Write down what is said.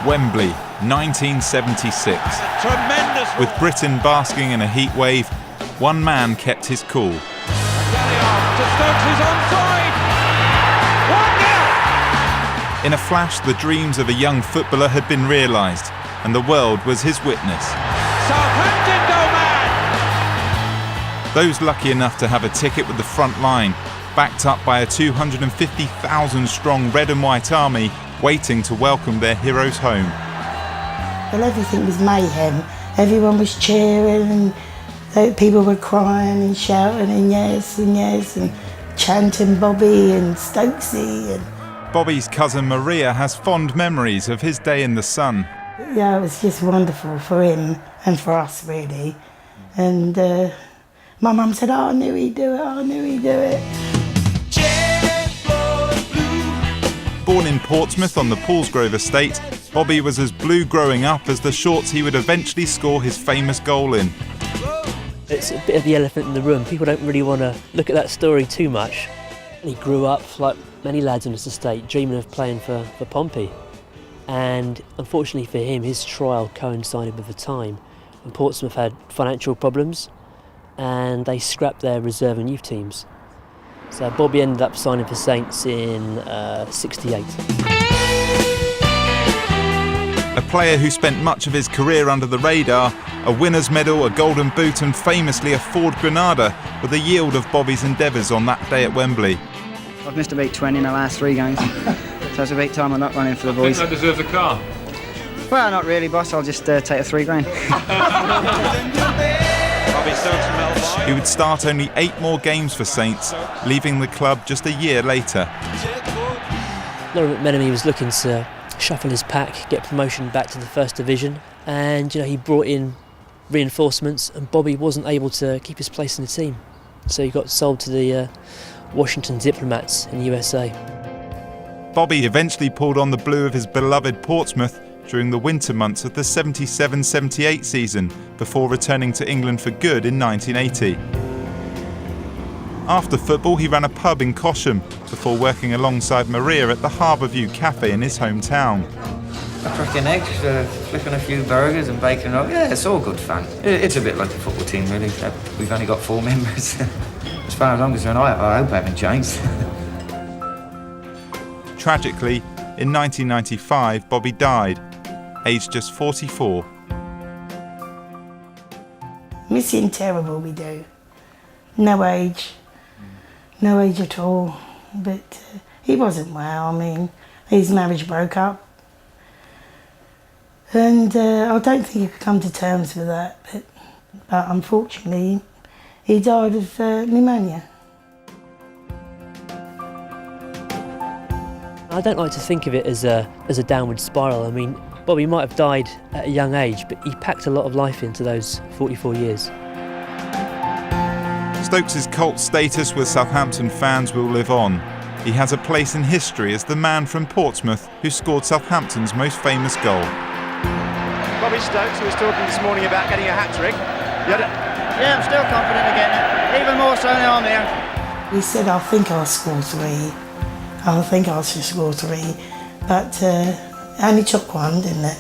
Wembley, 1976. Tremendous. With Britain basking in a heat wave, one man kept his cool. To Stokes, he's onside. 1-0. In a flash, the dreams of a young footballer had been realised, and the world was his witness. Southampton go mad. Those lucky enough to have a ticket with the front line, backed up by a 250,000-strong red and white army, waiting to welcome their heroes home. Well, everything was mayhem. Everyone was cheering, and people were crying and shouting and yes and chanting Bobby and Stokesy. And Bobby's cousin Maria has fond memories of his day in the sun. yeah, it was just wonderful for him and for us, really. And my mum said, "Oh, I knew he'd do it. I knew he'd do it." Born in Portsmouth on the Paulsgrove estate, Bobby was as blue growing up as the shorts he would eventually score his famous goal in. It's a bit of the elephant in the room. People don't really want to look at that story too much. He grew up, like many lads on this estate, dreaming of playing for Pompey. And unfortunately for him, his trial coincided with the time when Portsmouth had financial problems and they scrapped their reserve and youth teams. So Bobby ended up signing for Saints in '68. A player who spent much of his career under the radar, a winner's medal, a golden boot and famously a Ford Granada were the yield of Bobby's endeavours on that day at Wembley. I've missed about 20 in the last 3 games, so it's about time I'm not running for the boys. I think I deserve a car. Well, not really, boss. I'll just take a £3 grand. Bobby Stokes from Melbourne. He would start only 8 more games for Saints, leaving the club just a year later. Laurie McMenemy was looking to shuffle his pack, get promotion back to the First Division, and he brought in reinforcements, and Bobby wasn't able to keep his place in the team, so he got sold to the Washington Diplomats in the USA. Bobby eventually pulled on the blue of his beloved Portsmouth during the winter months of the 77-78 season, before returning to England for good in 1980. After football, he ran a pub in Cosham before working alongside Maria at the Harbourview Cafe in his hometown. A cracking egg, flipping a few burgers and bacon up. Yeah, it's all good fun. It's a bit like the football team, really. We've only got 4 members. As far as I'm concerned, I hope I haven't changed. Tragically, in 1995, Bobby died, aged just 44. Miss him terrible, we do. No age at all. But he wasn't well. I mean, his marriage broke up. And I don't think he could come to terms with that. But unfortunately, he died of pneumonia. I don't like to think of it as a downward spiral. I mean, Bobby might have died at a young age, but he packed a lot of life into those 44 years. Stokes' cult status with Southampton fans will live on. He has a place in history as the man from Portsmouth who scored Southampton's most famous goal. Bobby Stokes, who was talking this morning about getting a hat-trick. Yeah, I'm still confident of getting it. Even more so now I'm here. He said, "I think I'll score 3. I think I should score 3." But only took one, didn't it?